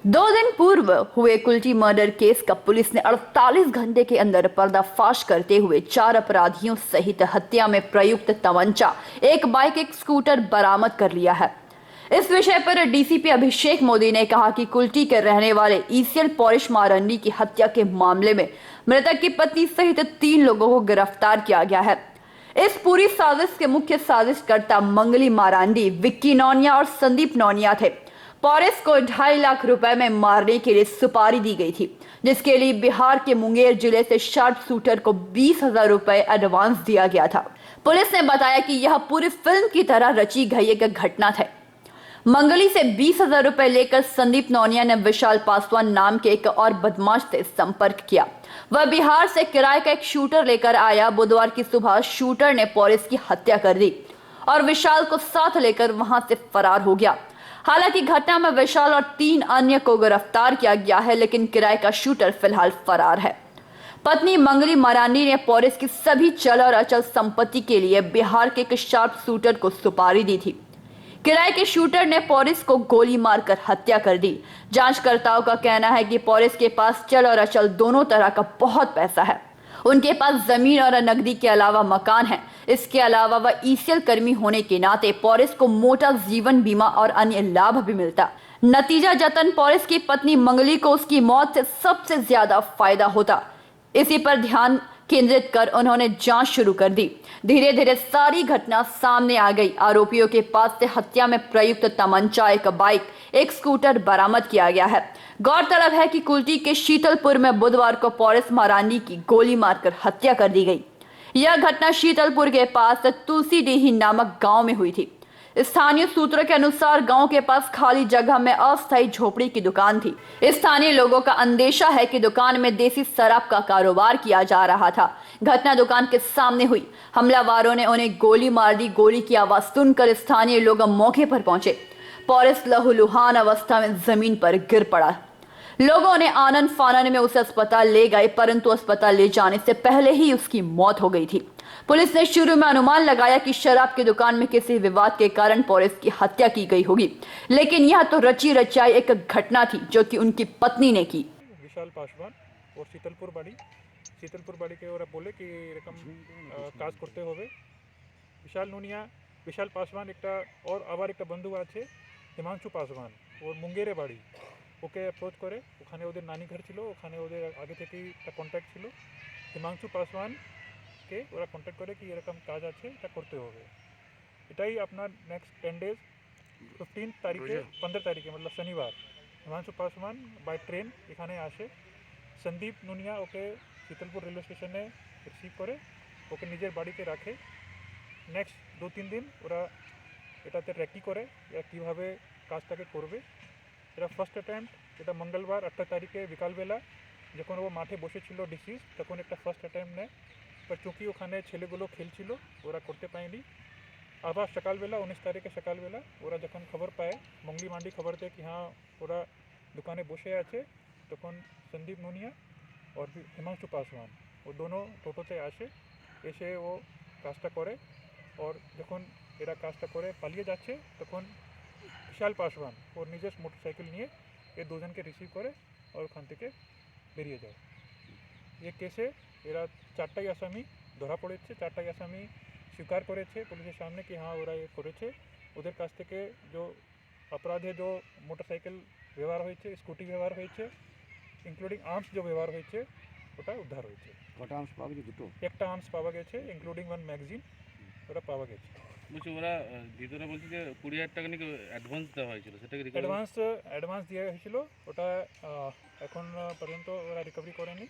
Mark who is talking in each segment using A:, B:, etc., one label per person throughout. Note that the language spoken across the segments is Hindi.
A: 2 दिन पूर्व हुए कुल्टी मर्डर केस का पुलिस ने 48 घंटे के अंदर पर्दाफाश करते हुए 4 अपराधियों सहित हत्या में प्रयुक्त तमंचा, एक बाइक, एक स्कूटर बरामद कर लिया है। इस विषय पर डीसीपी अभिषेक मोदी ने कहा कि कुल्टी के रहने वाले ईसीएल पॉरिश मारंडी की हत्या के मामले में मृतक की पत्नी सहित 3 लोगों को गिरफ्तार किया गया है। इस पूरी साजिश के मुख्य साजिशकर्ता मंगली मारांडी, विक्की नौनिया और संदीप नौनिया थे। पॉरेस को 2.5 लाख रुपए में मारने के लिए सुपारी दी गई थी, जिसके लिए बिहार के मुंगेर जिले से शार्प शूटर को 20,000 रुपए एडवांस दिया गया था। पुलिस ने बताया कि यह पूरी फिल्म की तरह रची गई एक घटना था। मंगली से 20,000 रुपए लेकर संदीप नौनिया ने विशाल पासवान नाम के एक और बदमाश से संपर्क किया। वह बिहार से किराए का एक शूटर लेकर आया। बुधवार की सुबह शूटर ने पॉरेस की हत्या कर दी और विशाल को साथ लेकर वहां से फरार हो गया। हालांकि घटना में विशाल और 3 अन्य को गिरफ्तार किया गया है, लेकिन किराए का शूटर फिलहाल फरार है। पत्नी मंगली मारांडी ने पॉरेस की सभी चल और अचल संपत्ति के लिए बिहार के एक शार्प शूटर को सुपारी दी थी। किराए के शूटर ने पॉरिस को गोली मारकर हत्या कर दी। जांचकर्ताओं का कहना है कि पॉरिस के पास चल और अचल दोनों तरह का बहुत पैसा है। उनके पास जमीन और नकदी के अलावा मकान है। इसके अलावा वह ईसीएल कर्मी होने के नाते पॉरिस को मोटा जीवन बीमा और अन्य लाभ भी मिलता। नतीजा जतन पॉरिस की पत्नी मंगली को उसकी मौत से सबसे ज्यादा फायदा होता। इसी पर ध्यान केंद्रित कर उन्होंने जांच शुरू कर दी। धीरे धीरे सारी घटना सामने आ गई। आरोपियों के पास से हत्या में प्रयुक्त तमंचा, एक बाइक, एक स्कूटर बरामद किया गया है। गौरतलब है कि कुल्टी के शीतलपुर में बुधवार को पॉरिस मारांडी की गोली मारकर हत्या कर दी गई। यह घटना शीतलपुर के पास तुलसीडीही नामक गांव में हुई थी। स्थानीय सूत्रों के अनुसार गांव के पास खाली जगह में अस्थायी झोपड़ी की दुकान थी। स्थानीय लोगों का अंदेशा है कि दुकान में देसी शराब का कारोबार किया जा रहा था। घटना दुकान के सामने हुई। हमलावरों ने उन्हें गोली मार दी। गोली की आवाज सुनकर स्थानीय लोग मौके पर पहुंचे। पॉरिस लहूलुहान अवस्था में जमीन पर गिर पड़ा। लोगों ने आनन फानन में उसे अस्पताल ले गए, परंतु अस्पताल ले जाने से पहले ही उसकी मौत हो गई थी। पुलिस ने शुरू में अनुमान लगाया कि शराब की दुकान में किसी विवाद के कारण पॉरिस की हत्या की गई होगी, लेकिन यह तो रची रचाई एक घटना थी जो कि उनकी पत्नी ने की।
B: विशाल पासवान और शीतलपुर बाड़ी के ओरा बोले कि रकम काज करते होवे विशाल नुनिया विशाल पासवान एक और आबार एक बंधु आछे हिमांशु पासवान और मुंगेरे बाड़ी ओके अप्रोच करे। ओखाने ओদের नानी घर छिलो, ओखाने ओদের आगे থেকেই একটা কন্ট্যাক্ট ছিল। হিমাংশু পাসওয়ান কে ওরা কন্ট্যাক্ট করে कि এরকম কাজ আছে, এটা করতে হবে। এটাই আপনার নেক্সট 10 डेज 15 তারিখে 15 তারিখে मतलब शनिवार हिमांशु पासवान बाय ट्रेन এখানে আসে। সন্দীপ নুনিয়া ওকে শীতলপুর রেলওয়ে স্টেশনে রিসিভ করে ওকে নিজের বাড়িতে রাখে। নেক্সট 2-3 দিন ওরা এটাতে ট্র্যাকি করে এরা কীভাবে কাজটাকে করবে। এটা ফার্স্ট অ্যাটেম্প্ট, এটা মঙ্গলবার 18 তারিখে বিকালবেলা যখন ও মাঠে বসেছিল ডিসিজ, তখন একটা ফার্স্ট অ্যাটেম্প্ট নেয়। पर चूँकि ওখানে ছেলেগুলো খেলছিল ওরা করতে পায়নি। আবার সকালবেলা 19 তারিখে সকালবেলা ওরা যখন খবর পায়, মঙ্গলি মান্ডি খবর দেয় कि हाँ ওরা দোকানে বসে আছে, তখন সন্দীপ নুনিয়া और হিমাংশু পাসওয়ান ও दोनों টোটোতে আসে। এসে ও কাজটা করে और যখন এরা কাজটা করে পালিয়ে যাচ্ছে তখন বিশাল পাসওয়ান ওর নিজের মোটরসাইকেল নিয়ে এই দুজনকে রিসিভ করে और ওখান থেকে বেরিয়ে যায়। এই কেসে এরা 4টাই আসামি ধরা পড়েছে। 4টাই আসামি স্বীকার করেছে পুলিশের সামনে कि हाँ ওরা করেছে। ওদের কাছ থেকে जो अपराधे जो মোটরসাইকেল ব্যবহার হয়েছে, স্কুটি ব্যবহার হয়েছে, ইনক্লুডিং আর্মস जो ব্যবহার হয়েছে ওটা উদ্ধার হয়েছে।
C: কটা আর্মস পাওয়া গেছে? দুটো।
B: একটা আর্মস পাওয়া গেছে ইনক্লুডিং 1 ম্যাগাজিন ওটা পাওয়া গেছে।
D: বলছি ওরা ভিতরে বলছে যে 20,000 টাকা নাকি অ্যাডভান্স দেওয়া হয়েছিল, সেটা কি রিকভারি?
B: অ্যাডভান্স দেওয়া হয়েছিল, ওটা এখন পর্যন্ত ওরা রিকভারি করেনি,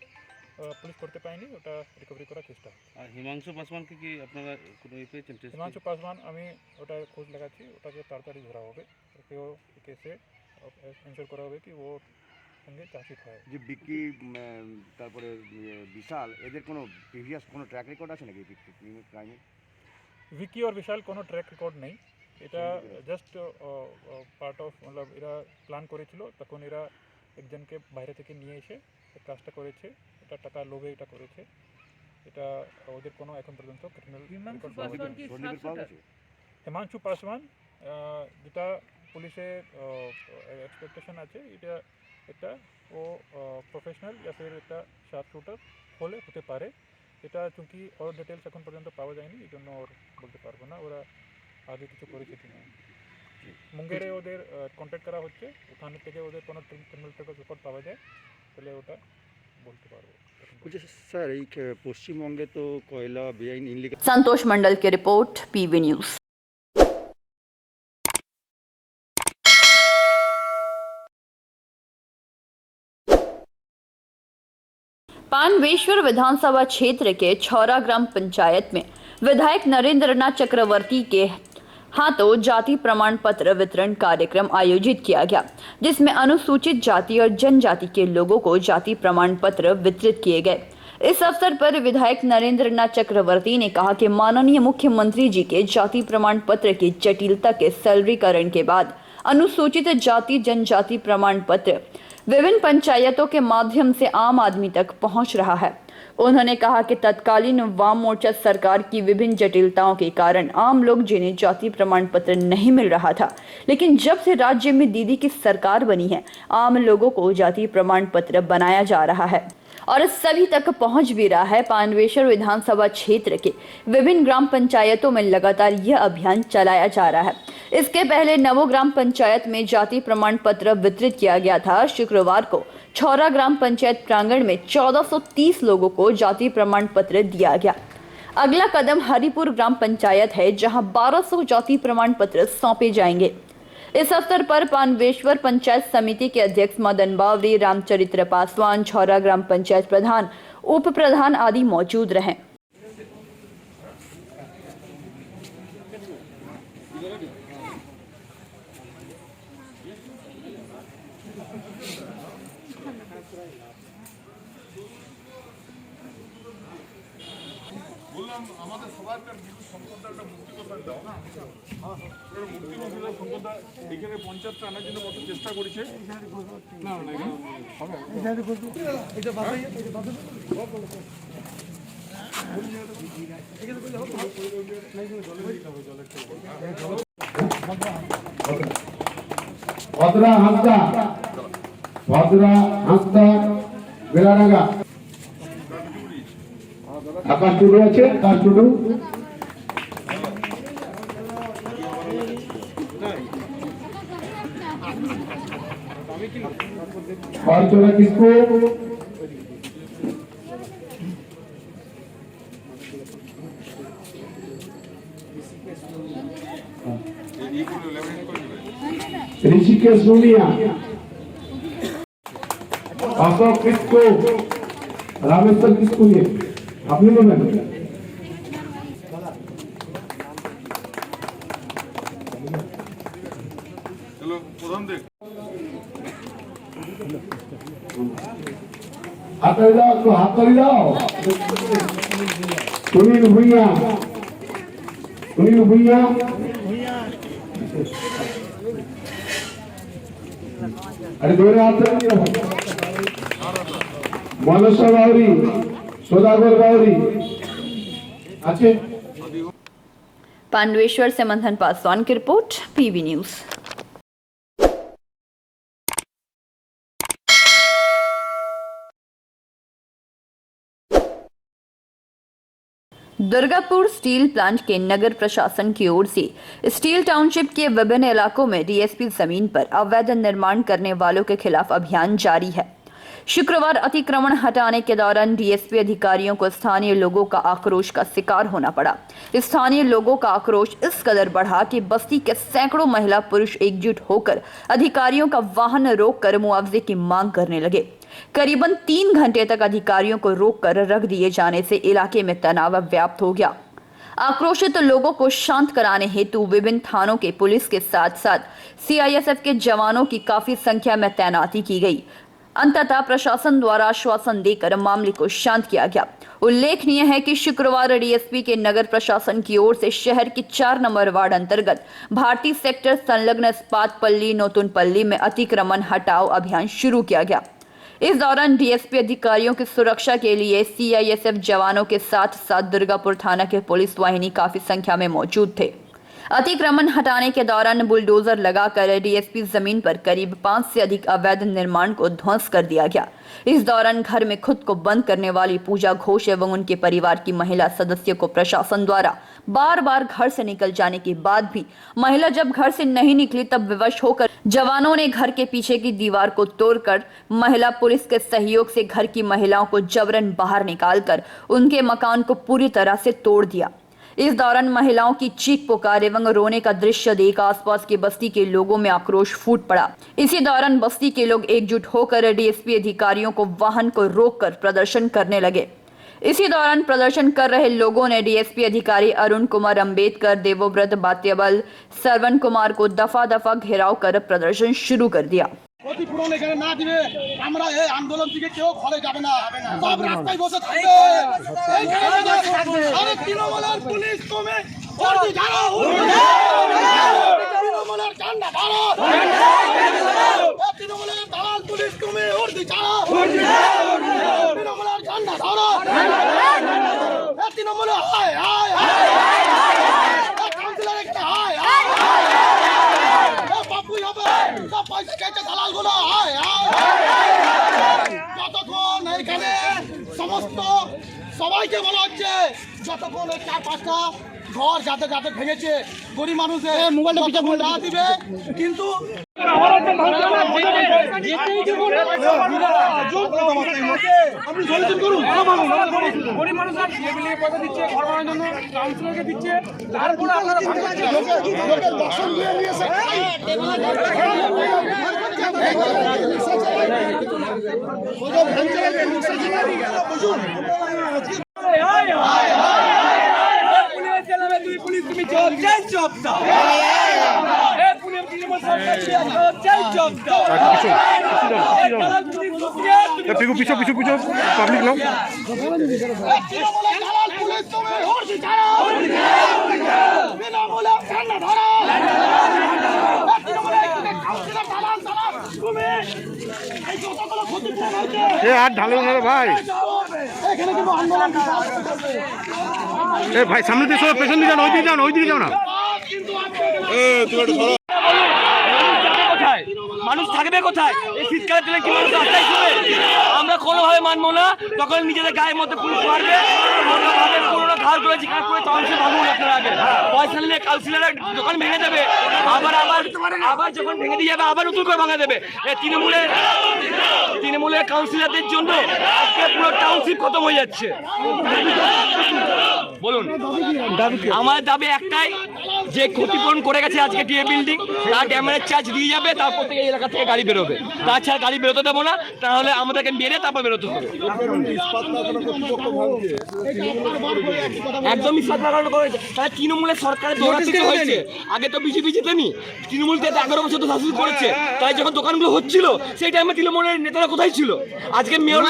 B: পুলিশ করতে পারেনি, ওটা রিকভারি করার চেষ্টা।
D: আর হিমাংশু পাসওয়ানকে কি আপনারা কোনো ই পেয়েছেন?
B: হিমাংশু পাসওয়ান আমি ওটা খোঁজ লাগাচ্ছি, ওটাকে তাড়াতাড়ি ধরা হবে, ওকেও কেসে এনশোর করা হবে कि वो সঙ্গে চাষিত হয়।
C: যে বিক্কি তারপরে বিশাল, এদের কোনো প্রিভিয়াস কোনো ট্র্যাক রেকর্ড আছে নাকি ক্রাইমে?
B: विक्की और विशाल কোনো ট্র্যাক রেকর্ড নেই। এটা জাস্ট পার্ট অফ मतलब এরা প্ল্যান করেছিল, তখন এরা একজনকে বাইরে থেকে নিয়ে এসে কাজটা করেছে। এটা টাকা লোভে এটা করেছে। এটা ওদের কোনো এখন পর্যন্ত ক্রিমিনাল রেকর্ড পাওয়া যায়নি। হিমাংশু পাসওয়ান যেটা পুলিশের এক্সপেকটেশন আছে, এটা একটা ও প্রফেশনাল या फिर একটা শার্প শুটার হলে হতে পারে। এটা চুঁকি ওর ডিটেলস এখন পর্যন্ত পাওয়া যায়নি, এই জন্য ওর বলতে পারবো না ওরা আগে কিছু করেছে কিনা। মুঙ্গেরে ওদের কন্ট্যাক্ট করা হচ্ছে, ওখানে থেকে ওদের কোনো ক্রিমিনাল রেকর্ড পাওয়া যায় তাহলে ওটা বলতে পারবো।
E: বলছি স্যার এই পশ্চিমবঙ্গে তো কয়লা বেআইন ইনলিগাল
A: संतोष मंडल की रिपोर्ट, पीवी न्यूज। पानवेश्वर विधानसभा क्षेत्र के छौरा ग्राम पंचायत में विधायक नरेंद्रनाथ चक्रवर्ती के हाथों जाति प्रमाण पत्र वितरण कार्यक्रम आयोजित किया गया, जिसमें अनुसूचित जाति और जनजाति के लोगों को जाति प्रमाण पत्र वितरित किए गए। इस अवसर पर विधायक नरेंद्रनाथ चक्रवर्ती ने कहा कि माननीय मुख्यमंत्री जी के जाति प्रमाण पत्र की जटिलता के सरलीकरण के बाद अनुसूचित जाति जनजाति प्रमाण पत्र विभिन्न पंचायतों के माध्यम से आम आदमी तक पहुंच रहा है। उन्होंने कहा कि तत्कालीन वाम मोर्चा सरकार की विभिन्न जटिलताओं के कारण आम लोग जिन्हें जाति प्रमाण पत्र नहीं मिल रहा था, लेकिन जब से राज्य में दीदी की सरकार बनी है, आम लोगों को जाति प्रमाण पत्र बनाया जा रहा है और सभी तक पहुंच भी रहा है। पानवेश्वर विधानसभा क्षेत्र के विभिन्न ग्राम पंचायतों में लगातार यह अभियान चलाया जा रहा है। इसके पहले नवो ग्राम पंचायत में जाति प्रमाण पत्र वितरित किया गया था। शुक्रवार को छौरा ग्राम पंचायत प्रांगण में 1430 लोगों को जाति प्रमाण पत्र दिया गया। अगला कदम हरिपुर ग्राम पंचायत है, जहां 1200 जाति प्रमाण पत्र सौंपे जाएंगे। इस अवसर पर पानवेश्वर पंचायत समिति के अध्यक्ष मदन बावरी, रामचरित्र पासवान, छौरा ग्राम पंचायत प्रधान, उप प्रधान आदि मौजूद रहे।
F: বললাম আমাদের সবাইকার বিদ্যুৎ সম্পদটা একটা মুক্তি কোথায় দাও না মুক্তি মহিলা সম্পদটা এখানে পঞ্চায়েতটা আনার জন্য কত চেষ্টা করেছে না না
G: ভদ্রা হাঁসদা বেলাডাঙ্গা আকাশ টুডু আছে, আকাশ টুডু খরচরা কিসকু ঋষিকেশ নুনিয়া অশোক কিসকু রামেশ্বর কিসকু নিয়ে আপনি বলবেন।
F: চলো প্রধান দেখ
G: হাতালি দাও, একটু হাতালি দাও। সুনীল ভুইয়া আরে ধরে হাতালি দাও। মনসা বাউরি, सौदागर बावरी अच्छे।
A: पांडवेश्वर से मंथन पासवान की report, PV news. Durgapur steel plant के नगर प्रशासन की ओर से स्टील टाउनशिप के विभिन्न इलाकों में डीएसपी जमीन पर अवैध निर्माण करने वालों के खिलाफ अभियान जारी है। शुक्रवार अतिक्रमण हटाने के दौरान डीएसपी अधिकारियों को स्थानीय लोगों का आक्रोश का शिकार होना पड़ा। स्थानीय लोगों का आक्रोश इस कदर बढ़ा कि बस्ती के सैकड़ों महिला पुरुष एकजुट होकर अधिकारियों का वाहन रोककर मुआवजे की मांग करने लगे। करीबन 3 घंटे तक अधिकारियों को रोककर रख दिए जाने से इलाके में तनाव व्याप्त हो गया। आक्रोशित लोगों को शांत कराने हेतु विभिन्न थानों के पुलिस के साथ साथ सीआईएसएफ के जवानों की काफी संख्या में तैनाती की गई। अंततः प्रशासन द्वारा आश्वासन देकर मामले को शांत किया गया। उल्लेखनीय है कि शुक्रवार डीएसपी के नगर प्रशासन की ओर से शहर के 4 नंबर वार्ड अंतर्गत भारतीय सेक्टर संलग्न इस्पात पल्ली नोतुनपल्ली में अतिक्रमण हटाओ अभियान शुरू किया गया। इस दौरान डीएसपी अधिकारियों की सुरक्षा के लिए सीआईएसएफ जवानों के साथ साथ दुर्गापुर थाना के पुलिस वाहिनी काफी संख्या में मौजूद थे। अतिक्रमण हटाने के दौरान बुलडोजर लगाकर डीएसपी जमीन पर करीब 5 से अधिक अवैध निर्माण को ध्वंस कर दिया गया। इस दौरान घर में खुद को बंद करने वाली पूजा घोष एवं उनके परिवार की महिला सदस्य को प्रशासन द्वारा बार बार घर से निकल जाने के बाद भी महिला जब घर से नहीं निकली तब विवश होकर जवानों ने घर के पीछे की दीवार को तोड़कर महिला पुलिस के सहयोग से घर की महिलाओं को जबरन बाहर निकालकर उनके मकान को पूरी तरह से तोड़ दिया। इस दौरान महिलाओं की चीख पुकार एवं रोने का दृश्य देख आसपास की बस्ती के लोगों में आक्रोश फूट पड़ा। इसी दौरान बस्ती के लोग एकजुट होकर डीएसपी अधिकारियों को वाहन को रोककर प्रदर्शन करने लगे। इसी दौरान प्रदर्शन कर रहे लोगों ने डीएसपी अधिकारी अरुण कुमार अंबेडकर, देवव्रत बात्यबल, श्रवण कुमार को दफा दफा घेराव कर प्रदर्शन शुरू कर दिया।
H: ক্ষতিপূরণ এখানে না দিবে আমরা এই আন্দোলন থেকে কেউ ঘরে যাবে না, সব রাস্তায় বসে থাকবে। আরে তৃণমূলের পুলিশ তুমি উর্দি ছাড়ো, তৃণমূলের ঝান্ডা ধরো, তৃণমূলের দালাল পুলিশ তুমি উর্দি ছাড়ো, তৃণমূলের ঝান্ডা ধরো, তৃণমূলের হায় হায় হায়, কাউন্সিলর এখানে হায় হায়, বাপুই হবে সব পয়সা খেয়েছে দালাল গুলো হায় হায়। যতক্ষণ এখানে সমস্ত সবাইকে বলা হচ্ছে যতক্ষণ এই 4-5টা ঘর যাতে যাতে ভেঙেছে গরিব মানুষের মোবাইলটা পিছা না দিবে কিন্তু আপনি সলিউশন করুন। গরিব মানুষরা বিলিয়ে পয়সা দিচ্ছে, ঘর বানানোর জন্য কাউন্সিলরকে দিচ্ছে, তারপরে আপনারা লোকের দর্শন দিয়ে নিয়েছে।
F: পিছু পিছু পিছু পিছু পাবলিক লোক আর ঢালো না রে ভাই,
H: এখানে কিন্তু আন্দোলন
F: এ ভাই সামনে দিয়ে পেছন দিয়ে যান, ওইদিকে যান, ওইদিকে যাও না।
I: মানুষ থাকবে কোথায়? এই শীতকালের দিনে কি মানুষ রাস্তায় শুবে? আমরা কোনোভাবে মানবো না। তখন নিজেদের গায়ের মধ্যে পুলিশ মারবে, পুরোনো ঘর করে জিজ্ঞাসা করে কাউন্সিল ভাঙুন আপনার আগে, পয়সা নিলে কাউন্সিলের দোকান ভেঙে দেবে, আবার আবার আবার যখন ভেঙে দিয়ে যাবে আবার নতুন করে ভাঙা দেবে। এই তৃণমূলের কাউন্সিলরদের জন্য আজকে পুরো টাউনশিপ খতম হয়ে যাচ্ছে। বলুন, আমার দাবি একটাই, যে ক্ষতিপূরণ করে গেছে আজকে টিএ বিল্ডিং, তার ড্যামেজ চার্জ দিয়ে যাবে, তারপর থেকে এলাকা থেকে গাড়ি বেরোবে। তাছাড়া গাড়ি বেরোতে দেবো না, তাহলে আমাদেরকে মেরে তারপর বেরোতে হবে। একদম ইস্পাত লাগানো করেছে, তাহলে তৃণমূলের সরকারের দৌড়াতে হয়েছে। আগে তো বিজেপি জিতেনি, তৃণমূল 11 বছর তো শাসন করেছে। তাই যখন দোকানগুলো হচ্ছিল সেই টাইমে তৃণমূলের নেতারা কোথায় ছিল? আজকে মেয়র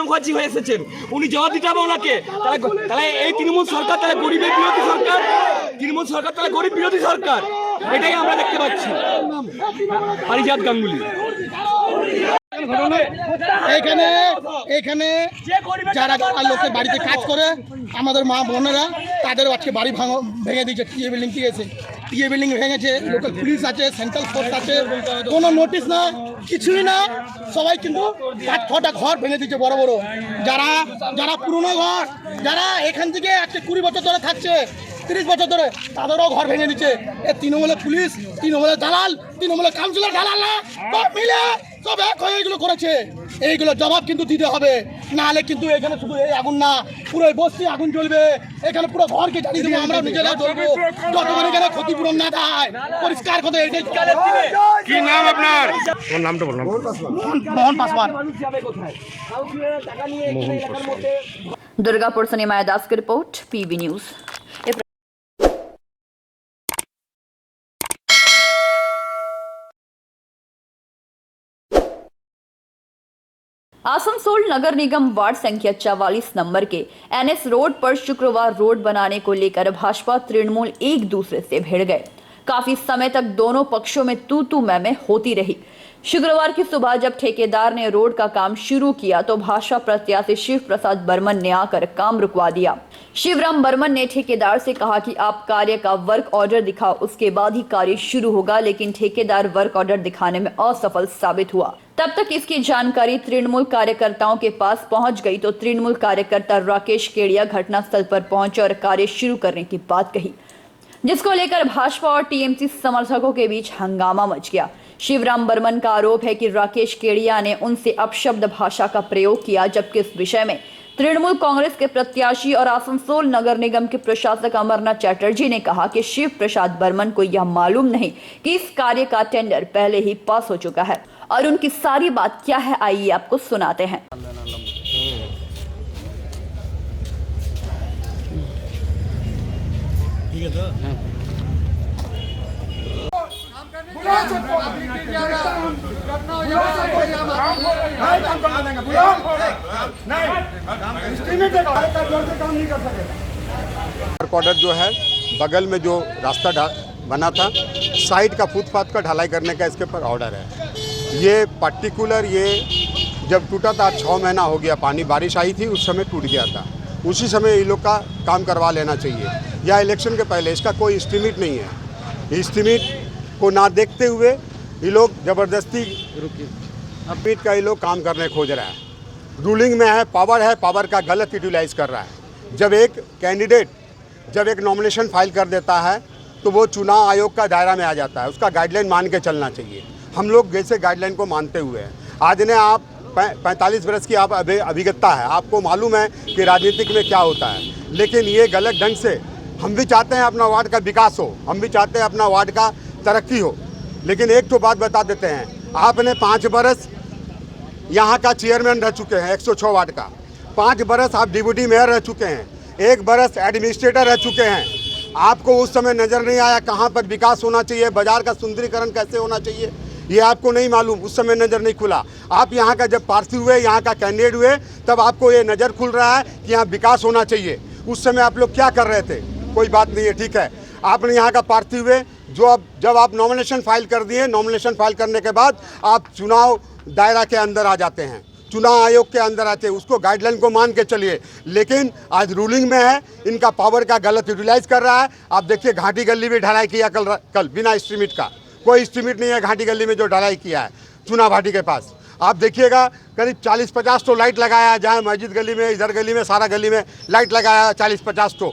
I: মুখার্জি হয়ে এসেছেন, উনি জবাব দিতে হবে ওনাকে। তাহলে এই তৃণমূল সরকার তাহলে গরিবের বিরোধী সরকার, তৃণমূল সরকার তাহলে গরিব বিরোধী সরকার, এটাই আমরা দেখতে পাচ্ছি। পারিজাত গাঙ্গুলি
H: এখানে এখানে যারা যারা লোকের বাড়িতে কাজ করে আমাদের মা বোনেরা তাদের আজকে বাড়ি ভেঙে দিয়েছে। টিএ বিল্ডিং দিয়েছে, টিএ বিল্ডিং ভেঙেছে, লোকাল পুলিশ আছে, সেন্ট্রাল ফোর্স আছে, কোনো নোটিশ না, কিছুই না। সবাই কিন্তু 5-6টা ঘর ভেঙে দিচ্ছে বড় বড়। যারা যারা পুরনো ঘর, যারা এখান থেকে আজকে 20 বছর ধরে থাকছে, 30 বছর ধরে, তাদেরও ঘর ভেঙে দিচ্ছে। এ তৃণমূলের পুলিশ, তৃণমূলের দালাল, তৃণমূলের কাউন্সিলর দালাল না, সব মিলে সব এক হয়ে এগুলো করেছে। এইগুলো জবাব কিন্তু দিতে হবে, নাহলে কিন্তু এখানে শুধু এই আগুন না, পুরো বস্তি আগুন জ্বলবে। এখানে পুরো ঘরকে জ্বালিয়ে দেবো, আমরা নিজেরা জ্বলবো যতক্ষণ এখানে ক্ষতিপূরণ না দেয়। পরিষ্কার কথা এটাই।
F: কি নাম আপনার? তোমার নামটা বললাম।
H: মোহন পাসওয়ান।
A: दुर्गापुर से निमाया दास की रिपोर्ट, पीवी न्यूज। आसनसोल नगर निगम वार्ड संख्या 44 नंबर के एनएस रोड पर शुक्रवार रोड बनाने को लेकर भाजपा तृणमूल एक दूसरे से भिड़ गए। काफी समय तक दोनों पक्षों में तू मैं होती रही। शुक्रवार की सुबह जब ठेकेदार ने रोड का काम शुरू किया तो भाजपा प्रत्याशी शिव प्रसाद बर्मन ने आकर काम रुकवा दिया। शिवराम बर्मन ने ठेकेदार से कहा कि आप कार्य का वर्क ऑर्डर दिखाओ, उसके बाद ही कार्य शुरू होगा, लेकिन ठेकेदार वर्क ऑर्डर दिखाने में असफल साबित हुआ। तब तक इसकी जानकारी तृणमूल कार्यकर्ताओं के पास पहुंच गई तो तृणमूल कार्यकर्ता राकेश केडिया घटनास्थल पर पहुंचे और कार्य शुरू करने की बात कही, जिसको लेकर भाजपा और टीएमसी समर्थकों के बीच हंगामा मच गया। शिवराम बर्मन का आरोप है कि राकेश केडिया ने उनसे अपशब्द भाषा का प्रयोग किया, जबकि इस विषय में तृणमूल कांग्रेस के प्रत्याशी और आसनसोल नगर निगम के प्रशासक अमरनाथ चटर्जी ने कहा कि शिव प्रसाद बर्मन को यह मालूम नहीं कि इस कार्य का टेंडर पहले ही पास हो चुका है। और उनकी सारी बात क्या है, आइए आपको सुनाते हैं।
J: वर्क ऑर्डर जो है बगल में जो रास्ता बना था साइड का फुटपाथ का ढलाई करने का इसके ऊपर ऑर्डर है। ये पर्टिकुलर ये जब टूटा था 6 महीना हो गया, पानी बारिश आई थी उस समय टूट गया था, उसी समय ये लोग का काम करवा लेना चाहिए। या इलेक्शन के पहले इसका कोई एस्टीमेट नहीं है। एस्टीमेट को ना देखते हुए ये लोग ज़बरदस्ती अपीट का ये लोग काम करने खोज रहा है। रूलिंग में है, पावर का गलत यूटिलाइज कर रहा है। जब एक कैंडिडेट जब एक नॉमिनेशन फाइल कर देता है तो वो चुनाव आयोग का दायरा में आ जाता है, उसका गाइडलाइन मान के चलना चाहिए। हम लोग जैसे गाइडलाइन को मानते हुए हैं। आज ने आप 45 वर्ष की आप अभिज्ञता है, आपको मालूम है कि राजनीतिक में क्या होता है, लेकिन ये गलत ढंग से हम भी चाहते हैं अपना वार्ड का विकास हो, हम भी चाहते हैं अपना वार्ड का तरक्की हो, लेकिन एक तो बात बता देते हैं, आपने 5 बरस यहाँ का चेयरमैन रह चुके हैं 106 वार्ड का, 5 बरस आप डिप्टी मेयर रह चुके हैं, 1 बरस एडमिनिस्ट्रेटर रह चुके हैं। आपको उस समय नज़र नहीं आया कहाँ पर विकास होना चाहिए, बाजार का सुंदरीकरण कैसे होना चाहिए, ये आपको नहीं मालूम, उस समय नज़र नहीं खुला। आप यहाँ का जब प्रार्थी हुए, यहाँ का कैंडिडेट हुए, तब आपको ये नज़र खुल रहा है कि यहाँ विकास होना चाहिए। उस समय आप लोग क्या कर रहे थे, कोई बात नहीं है, ठीक है। आपने यहाँ का प्रार्थी हुए, जब आप नॉमिनेशन फाइल कर दिए, नॉमिनेशन फाइल करने के बाद आप चुनाव दायरा के अंदर आ जाते हैं, चुनाव आयोग के अंदर आते हैं, उसको गाइडलाइन को मान के चलिए। लेकिन आज रूलिंग में है, इनका पावर का गलत यूटिलाइज कर रहा है। आप देखिए घाटी गली भी ढलाई किया कल बिना एस्टीमेट का, कोई एस्टीमेट नहीं है घाटी गली में जो ढलाई किया है चुनाव घाटी के पास। आप देखिएगा करीब 40-50 तो लाइट लगाया है, जहाँ मस्जिद गली में, इधर गली में, सारा गली में लाइट लगाया है, 40-50 तो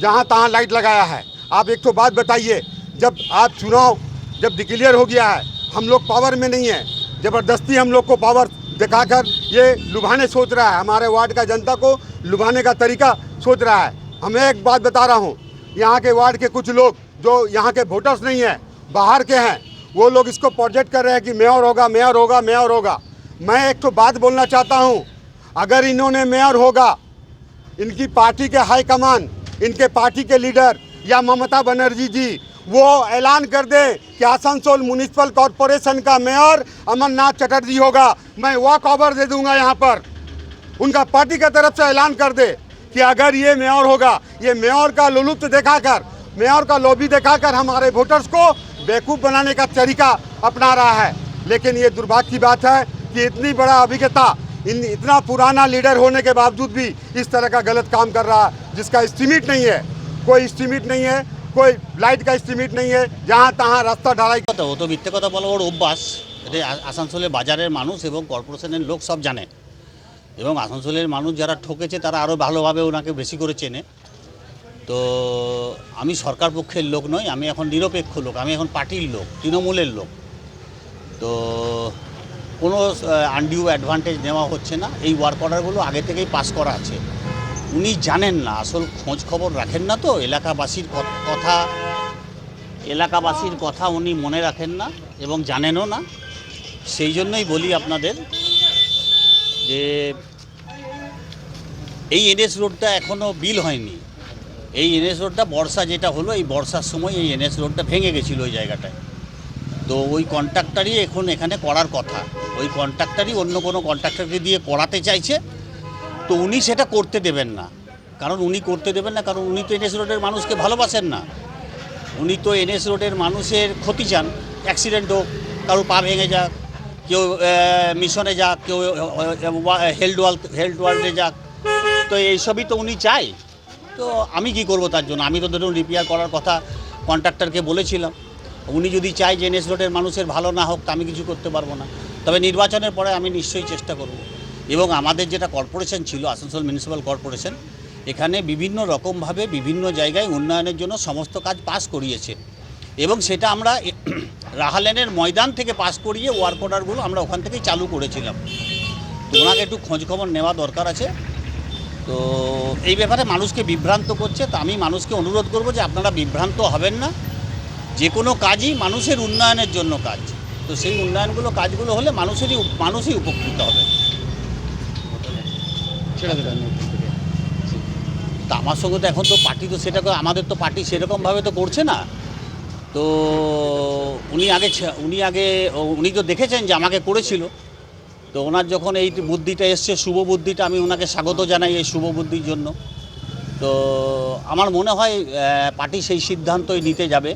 J: जहाँ तहाँ लाइट लगाया है। आप एक तो बात बताइए, जब आप चुनाव जब डिक्लेयर हो गया है, हम लोग पावर में नहीं है, ज़बरदस्ती हम लोग को पावर दिखाकर ये लुभाने सोच रहा है, हमारे वार्ड का जनता को लुभाने का तरीका सोच रहा है। हमें एक बात बता रहा हूँ, यहाँ के वार्ड के कुछ लोग जो यहाँ के वोटर्स नहीं हैं, बाहर के हैं, वो लोग इसको प्रोजेक्ट कर रहे हैं कि मेयर होगा, मेयर होगा, मेयर होगा। मैं एक तो बात बोलना चाहता हूँ, अगर इन्होंने मेयर होगा, इनकी पार्टी के हाईकमान, इनके पार्टी के लीडर या ममता बनर्जी जी वो ऐलान कर दे कि आसनसोल म्युनिसिपल कॉरपोरेशन का मेयर अमरनाथ चटर्जी होगा, मैं वॉक ओवर दे दूंगा। यहाँ पर उनका पार्टी की तरफ से ऐलान कर दे कि अगर ये मेयर होगा, ये मेयर का लुलुप्त दिखाकर, मेयर का लॉबी दिखाकर हमारे वोटर्स को बेवकूफ़ बनाने का तरीका अपना रहा है। लेकिन ये दुर्भाग्य की बात है कि इतनी बड़ा अभिज्ञता, इतना पुराना लीडर होने के बावजूद भी इस तरह का गलत काम कर रहा है, जिसका एस्टीमेट नहीं है, कोई एस्टीमेट नहीं है, कोई लाइट का एस्टीमेट नहीं है, जहाँ तहाँ रास्ता ढालाई।
K: ও তো মিথ্যে কথা বলা ওর অভ্যাস। এটা আসানসোলের বাজারের মানুষ এবং কর্পোরেশনের লোক সব জানে, এবং আসানসোলের মানুষ যারা ঠকেছে তারা আরও ভালোভাবে ওনাকে বেশি করে চেনে। তো আমি সরকার পক্ষের লোক নই, আমি এখন নিরপেক্ষ লোক, আমি এখন পার্টির লোক, তৃণমূলের লোক। তো কোনো আনডিউ অ্যাডভান্টেজ নেওয়া হচ্ছে না। এই ওয়ার্ক অর্ডারগুলো আগে থেকেই পাস করা আছে। উনি জানেন না, আসল খোঁজ খবর রাখেন না, তো এলাকাবাসীর কথা উনি মনে রাখেন না এবং জানেনও না। সেই জন্যই বলি আপনাদের যে এই এনএস রোডটা এখনও বিল হয়নি। এই এনএস রোডটা বর্ষা যেটা হলো, এই বর্ষার সময় এই এনএস রোডটা ভেঙে গেছিলো ওই জায়গাটায়। তো ওই কন্ট্রাক্টরই এখন এখানে করার কথা, ওই কন্ট্রাক্টরই অন্য কোনো কন্ট্রাক্টরকে দিয়ে করাতে চাইছে। তো উনি সেটা করতে দেবেন না, কারণ উনি তো এনএস রোডের মানুষকে ভালোবাসেন না। উনি তো এনএস রোডের মানুষের ক্ষতি চান, অ্যাক্সিডেন্ট হোক, কারো পা ভেঙে যাক, কেউ মিশনে যাক, কেউ হেলথ ওয়ার্ল্ডে যাক, তো এইসবই তো উনি চাই। তো আমি কি করব তার জন্য? আমি তো ধরুন রিপেয়ার করার কথা কন্ট্রাক্টরকে বলেছিলাম। উনি যদি চায় যে এনএস রোডের মানুষের ভালো না হোক, তা আমি কিছু করতে পারবো না। তবে নির্বাচনের পরে আমি নিশ্চয়ই চেষ্টা করব। এবং আমাদের যেটা কর্পোরেশন ছিল, আসানসোল মিউনিসিপ্যাল কর্পোরেশন, এখানে বিভিন্ন রকমভাবে বিভিন্ন জায়গায় উন্নয়নের জন্য সমস্ত কাজ পাস করিয়েছে, এবং সেটা আমরা রাহালেনের ময়দান থেকে পাস করিয়ে ওয়ার্ক অর্ডারগুলো আমরা ওখান থেকেই চালু করেছিলাম। তো ওনাকে একটু খোঁজখবর নেওয়া দরকার আছে। তো এই ব্যাপারে মানুষকে বিভ্রান্ত করছে, তো আমি মানুষকে অনুরোধ করব যে আপনারা বিভ্রান্ত হবেন না। যে কোনো কাজই মানুষের উন্নয়নের জন্য কাজ, তো সেই কাজগুলো হলে মানুষই উপকৃত হবে। তা আমার সঙ্গে তো এখন তো পার্টি তো সেটা আমাদের তো পার্টি সেরকমভাবে তো করছে না। তো উনি তো দেখেছেন যে আমাকে করেছিল। তো ওনার যখন এই বুদ্ধিটা এসছে, শুভ বুদ্ধিটা, আমি ওনাকে স্বাগত জানাই এই শুভ বুদ্ধির জন্য। তো আমার মনে হয় পার্টি সেই সিদ্ধান্তই নিতে যাবে,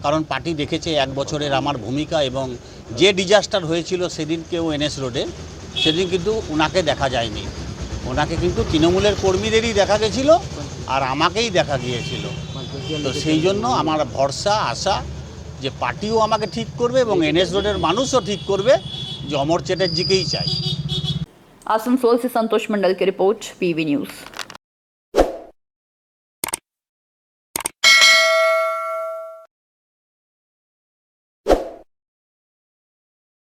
K: কারণ পার্টি দেখেছে 1 বছরের আমার ভূমিকা, এবং যে ডিজাস্টার হয়েছিল সেদিনকেও এনএস রোডে, সেদিন কিন্তু ওনাকে দেখা যায়নি। ওনাকে কিন্তু তৃণমূলের কর্মীদেরই দেখা গেছিল, আর আমাকেই দেখা গিয়েছিল। তো সেই জন্য আমার ভরসা, আশা যে পার্টিও আমাকে ঠিক করবে এবং এনএস রোডের মানুষও ঠিক করবে যে অমর চ্যাটার্জিকেই চাই।
A: आसनसोल से संतोष मंडल की report, PV news.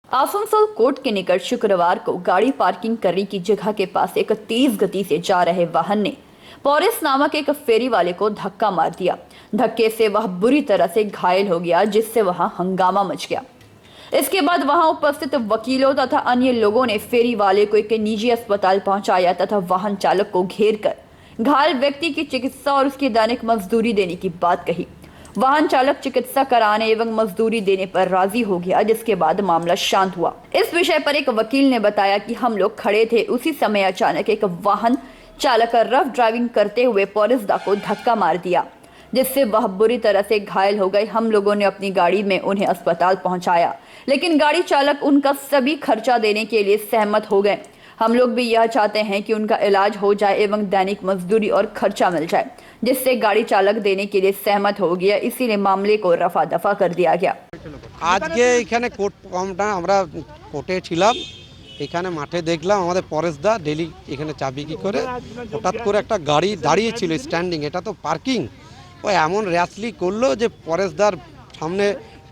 A: Asansol court के निकट शुक्रवार को गाड़ी पार्किंग करने की जगह के पास एक तेज गति से जा रहे वाहन ने पॉरिस नामक एक फेरी वाले को धक्का मार दिया। धक्के से वह बुरी तरह से घायल हो गया, जिससे वहां हंगामा मच गया। इसके बाद वहां उपस्थित वकीलों तथा अन्य लोगों ने फेरी वाले को एक निजी अस्पताल पहुंचाया तथा वाहन चालक को घेर कर घायल व्यक्ति की चिकित्सा और उसकी दैनिक मजदूरी देने की बात कही। वाहन चालक चिकित्सा कराने एवं मजदूरी देने पर राजी हो गया, जिसके बाद मामला शांत हुआ। इस विषय पर एक वकील ने बताया कि हम लोग खड़े थे, उसी समय अचानक एक वाहन चालक रफ ड्राइविंग करते हुए पॉरिसदा को धक्का मार दिया, जिससे वह बुरी तरह से घायल हो गए। हम लोगों ने अपनी गाड़ी में उन्हें अस्पताल पहुंचाया, लेकिन गाड़ी चालक उनका सभी खर्चा देने के लिए सहमत हो गए। हम लोग भी यह चाहते हैं कि उनका इलाज हो जाए एवं दैनिक मजदूरी और खर्चा मिल जाए, जिससे गाड़ी चालक देने के लिए सहमत हो गया। इसीलिए मामले को रफा दफा कर दिया गया।
L: আজকে এখানে আমরা কোর্টে ছিলাম, এখানে মাঠে দেখলাম আমাদের পরেশদা ডেলি এখানে চা বিক্রি করে, হঠাৎ করে একটা গাড়ি দাঁড়িয়েছিল স্ট্যান্ডিং, এটা তো পার্কিং, ও এমন র্যাশলি করলো যে পরেশদার সামনে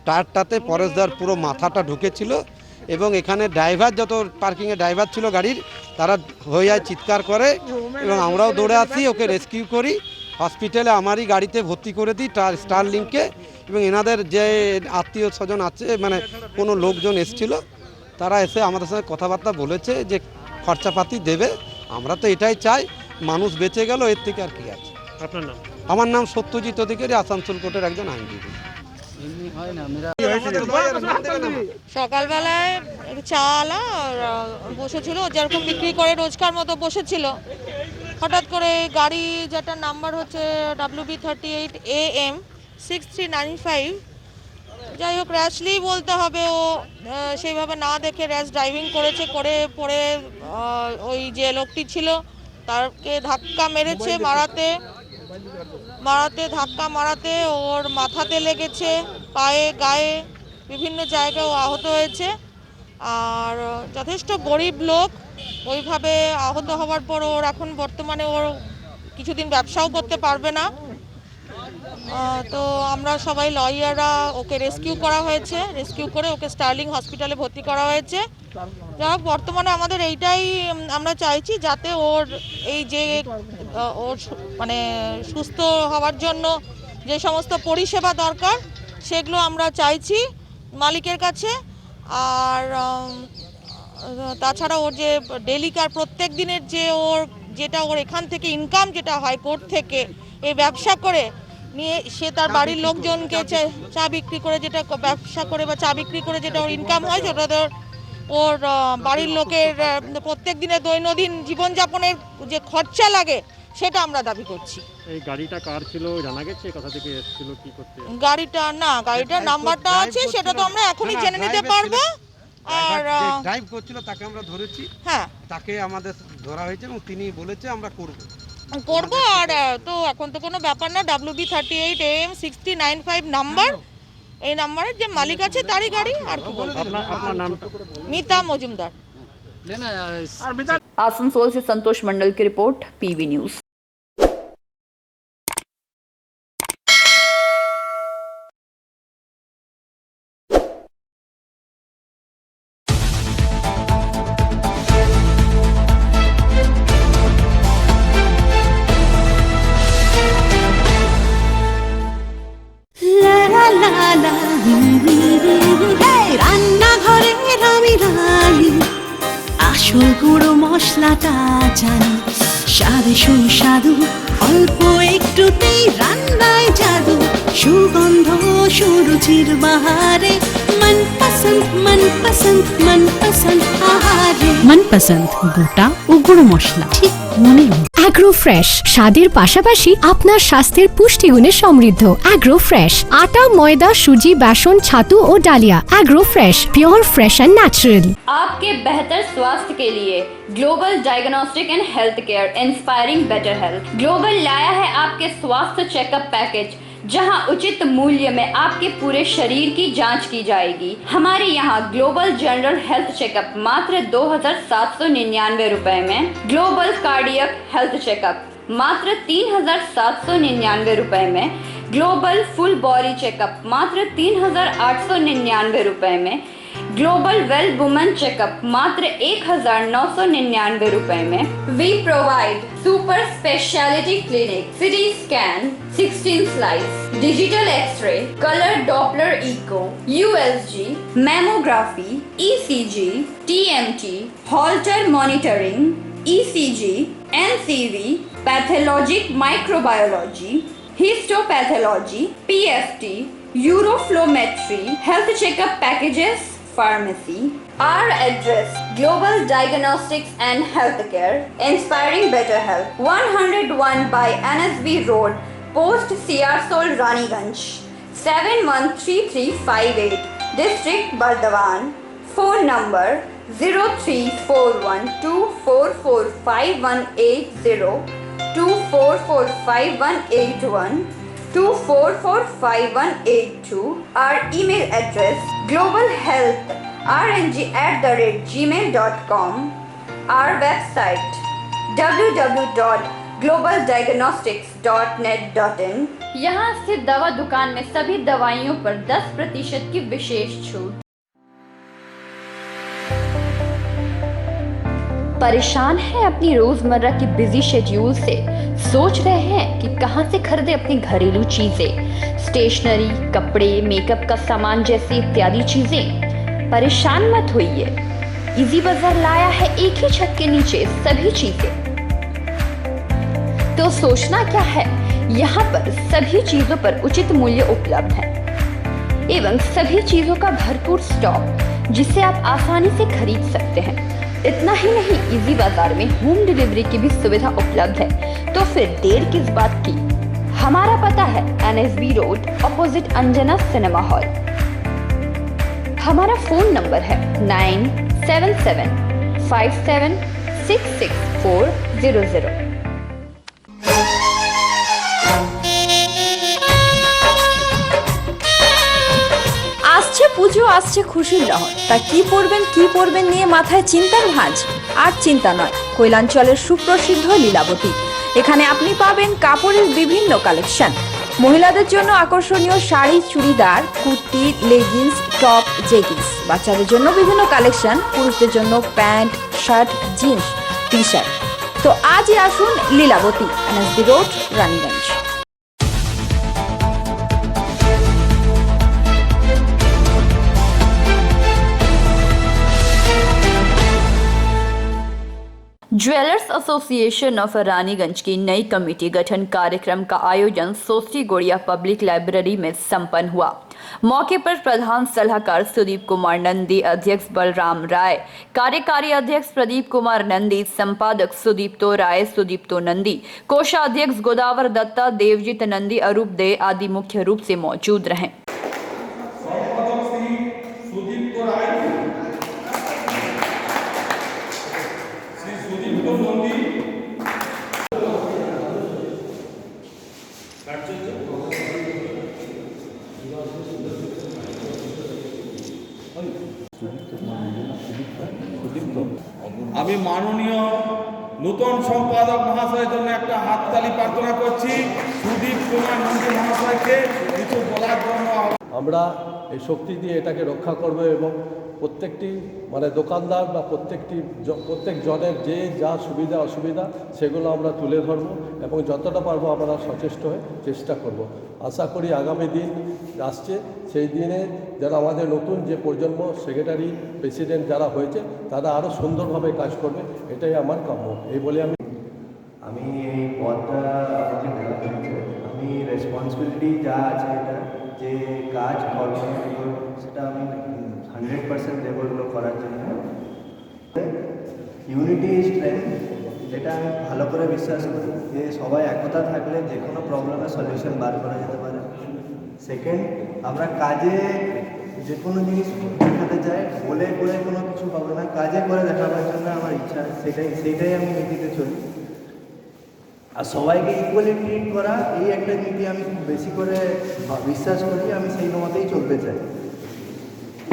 L: টায়ারটাতে পরেশদার পুরো মাথাটা ঢুকেছিল, এবং এখানে ড্রাইভার, যত পার্কিংয়ে ড্রাইভার ছিল গাড়ির, তারা হয়ে যায় চিৎকার করে, এবং আমরাও দৌড়ে আসি, ওকে রেস্কিউ করি, হসপিটালে আমারই গাড়িতে ভর্তি করে দিই স্টারলিংকে। এবং এনাদের যে আত্মীয় স্বজন আছে, মানে কোনো লোকজন এসেছিল, তারা এসে আমাদের সঙ্গে কথাবার্তা বলেছে যে খরচাপাতি দেবে। আমরা তো এটাই চাই, মানুষ বেঁচে গেল, এর থেকে আর কি আছে।
E: আপনার নাম?
L: আমার নাম সত্যজিৎ অধিকারী, আসানসোল কোর্টের একজন আইনজীবী।
M: সকালবেলায় চালা বসেছিল, যেরকম বিক্রি করে রোজকার মতো বসেছিল, হঠাৎ করে গাড়ি যেটার নাম্বার হচ্ছে WB38AM 6395, যাই হোক র্যাশলি বলতে হবে, ও সেইভাবে না দেখে র্যাশ ড্রাইভিং করেছে, করে পরে ওই যে লোকটি ছিল তারকে ধাক্কা মেরেছে, মারাতে ওর মাথাতে লেগেছে, পায়ে, গায়ে, বিভিন্ন জায়গায় ও আহত হয়েছে। আর যথেষ্ট গরিব লোক, ওইভাবে আহত হওয়ার পর ওর এখন বর্তমানে ওর কিছুদিন ব্যবসাও করতে পারবে না। তো আমরা সবাই লয়াররা ওকে রেস্কিউ করে ওকে স্টার্লিং হসপিটালে ভর্তি করা হয়েছে। যাই হোক, বর্তমানে আমাদের এইটাই আমরা চাইছি, যাতে ওর এই যে ওর মানে সুস্থ হওয়ার জন্য যে সমস্ত পরিষেবা দরকার সেগুলো আমরা চাইছি মালিকের কাছে। আর তাছাড়া ওর যে ডেলিকার প্রত্যেক দিনের যে যেটা ওর এখান থেকে ইনকাম যেটা হয় কোর্ট থেকে, এই ব্যবসা করে নিয়ে সে তার বাড়ির লোকজনকে চা বিক্রি করে, যেটা ব্যবসা করে বা চা বিক্রি করে যেটা ওর ইনকাম হয়, সেটা ওর বাড়ির লোকের প্রত্যেক দিনের দৈনন্দিন জীবনযাপনের যে খরচা লাগে সেটা আমরা দাবি করছি।
E: এই গাড়িটা কার ছিল জানা গেছে? কোথা থেকে এসেছিল, কি করতে?
M: গাড়িটার নাম্বারটা আছে, সেটা তো আমরা এখনই জেনে নিতে পারবো। আর
L: ড্রাইভ করছিল তাকে আমরা ধরেছি,
M: হ্যাঁ
L: তাকে আমাদের ধরা হয়েছে এবং তিনি বলেছে আমরা করব।
M: করবো। আর তো এখন তো কোনো ব্যাপার না, WB38 AM 6095 নাম্বার, এই নাম্বারের যে মালিক আছে তারই গাড়ি। আর কি বলবো,
D: আপনার নামটা?
M: মিতা মজুমদার।
A: आसनसोल से संतोष मंडल की रिपोर्ट, PV न्यूज।
N: রান্নাঘরের আমি রানী, আসল গুঁড়ো মশলাটা জানি, স্বাদে সুস্বাদু অল্প একটুতেই রান্নায় জাদু, সুগন্ধ সুরুচির বাহারে মনপসন্দ মনপসন্দ মনপসন্দ আহারে।
O: মনপসন্দ গোটা ও গুঁড়ো মশলা ঠিক মনে। অ্যাগ্রো ফ্রেশ স্বাদের পাশাপাশি আপনার স্বাস্থ্যের পুষ্টিগুণে সমৃদ্ধ। অ্যাগ্রো ফ্রেশ আটা, ময়দা, সুজি, বেসন, ছাতু ও ডালিয়া। Agro fresh pure fresh and natural.
A: आपके बेहतर स्वास्थ्य के लिए global diagnostic and health care inspiring better health. Global लाया है आपके स्वास्थ्य चेकअप पैकेज, जहां उचित मूल्य में आपके पूरे शरीर की जांच की जाएगी। हमारे यहाँ ग्लोबल जनरल हेल्थ चेकअप मात्र 2799 रुपए में, ग्लोबल कार्डियक हेल्थ चेकअप मात्र 3799 रुपए में, ग्लोबल फुल बॉडी चेकअप मात्र 3899 रुपए में, ग्लोबल वेल वुमेन चेकअप मात्र 1999 रुपए में। We provide super speciality clinic, CT scan, 16 slice, digital x ray, colour Doppler echo, USG, mammography, ECG, TMT, Holter monitoring, ECG, NCV, pathologic microbiology, histopathology, PFT, uroflowmetry, health checkup packages, pharmacy. Our address: Global Diagnostics and Healthcare, inspiring better health. 101 by NSB Road, Post Siarsol, Raniganj, 713358, District Bardhaman. Phone number 0341244580, 24458181, 24458182. Our email address: globalhealthrng@gmail.com. Our website: www.globaldiagnostics.net.in. यहाँ स्थित दवा दुकान में सभी दवाइयों पर 10% की विशेष छूट। परेशान हैं अपनी रोजमर्रा की बिजी शेड्यूल से? सोच रहे हैं कि कहां से खरीदें अपनी घरेलू चीजें, स्टेशनरी, कपड़े, मेकअप का सामान जैसी इत्यादि चीजें? परेशान मत होइए, इजी बाजार लाया है एक ही छत के नीचे सभी चीजें। तो सोचना क्या है, यहाँ पर सभी चीजों पर उचित मूल्य उपलब्ध है एवं सभी चीजों का भरपूर स्टॉक, जिसे आप आसानी से खरीद सकते हैं। इतना ही नहीं, इजी बाजार में होम डिलीवरी की भी सुविधा उपलब्ध है। तो फिर देर किस बात की? हमारा पता है NSB road, opposite Anjana cinema hall. हमारा फोन नंबर है 9775766400।
O: আসছে পুজো, আসছে খুশির লহর, তা কি পরবেন নিয়ে মাথায় চিন্তার ভাঁজ। আর চিন্তা নয়, কৈলাঞ্চলের সুপ্রসিদ্ধ লীলাবতী। এখানে আপনি পাবেন কাপড়ের বিভিন্ন কালেকশন, মহিলাদের জন্য আকর্ষণীয় sari, churidar, kurti, leggings, top, jeggings, বাচ্চাদের জন্য বিভিন্ন কালেকশন, পুরুষদের জন্য pant, shirt, jeans, T shirt. তো আজই আসুন Lilabati, NSB road, Raniganj.
A: Jewellers association of Raniganj की नई कमेटी गठन कार्यक्रम का आयोजन सोस्टी गोड़िया पब्लिक लाइब्रेरी में संपन्न हुआ। मौके पर प्रधान सलाहकार सुदीप कुमार नंदी, अध्यक्ष बलराम राय, कार्यकारी अध्यक्ष प्रदीप कुमार नंदी, संपादक सुदीप्तो राय, सुदीप्तो नंदी, कोषाध्यक्ष गोदावर दत्ता, देवजीत नंदी, अरूप दे आदि मुख्य रूप से मौजूद रहे।
F: আমি মাননীয় নূতন সম্পাদক মহাশয়ের জন্য একটা হাততালি প্রার্থনা করছি। সুদীপ কুমার নন্দী মহাশয়কে কিছু বলার জন্য
P: আমরা এই শক্তি দিয়ে এটাকে রক্ষা করব এবং প্রত্যেকটি মানে দোকানদার বা প্রত্যেক জনের যে যা সুবিধা অসুবিধা সেগুলো আমরা তুলে ধরব এবং যতটা পারবো আমরা সচেষ্ট হয়ে চেষ্টা করব। আশা করি আগামী দিন আসছে সেই দিনে যারা আমাদের নতুন যে প্রজন্ম সেক্রেটারি প্রেসিডেন্ট যারা হয়েছে তারা আরও সুন্দরভাবে কাজ করবে, এটাই আমার কাম্য। এই বলে
Q: আমি এই পদটা আমাকে দেওয়া হয়েছে, আমি রেসপন্সিবিলিটি যা আছে এটা যে কাজ কর্ম সেটা আমি 100% দেবো এগুলো করার জন্য। ইউনিটি ইজ স্ট্রেংথ, যেটা আমি ভালো করে বিশ্বাস করি যে সবাই একতা থাকলে যে কোনো প্রবলেমের সলিউশন বার করা যেতে পারে। সেকেন্ড, আমরা কাজে যে কোনো জিনিস দেখাতে চাই, বলে করে কোনো কিছু হবে না, কাজে করে দেখাবার জন্য আমার ইচ্ছা, সেটাই আমি নীতিতে চলি। আর সবাইকে ইকুয়ালি ট্রিট করা এই একটা নীতি আমি খুব বেশি করে বিশ্বাস করি, আমি সেই মতেই চলতে চাই।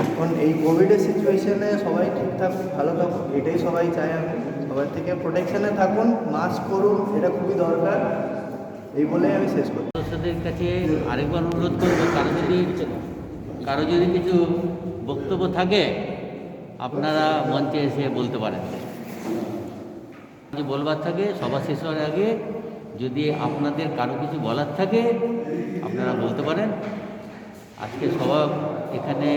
Q: এখন এই কোভিডের সিচুয়েশনে সবাই ঠিক থাকুন, ভালো থাকুন, এটাই সবাই চায়। আমি সবার থেকে প্রোটেকশানে থাকুন, মাস্ক করুন, এটা খুবই দরকার। এই বলেই আমি শেষ করি।
R: দর্শকদের কাছে আরেকবার অনুরোধ করব, কারো যদি কিছু বক্তব্য থাকে আপনারা মঞ্চে এসে বলতে পারেন। যদি বলবার থাকে সভা শেষ হওয়ার আগে যদি আপনাদের কারো কিছু বলার থাকে আপনারা বলতে পারেন। আজকে সভা এখানে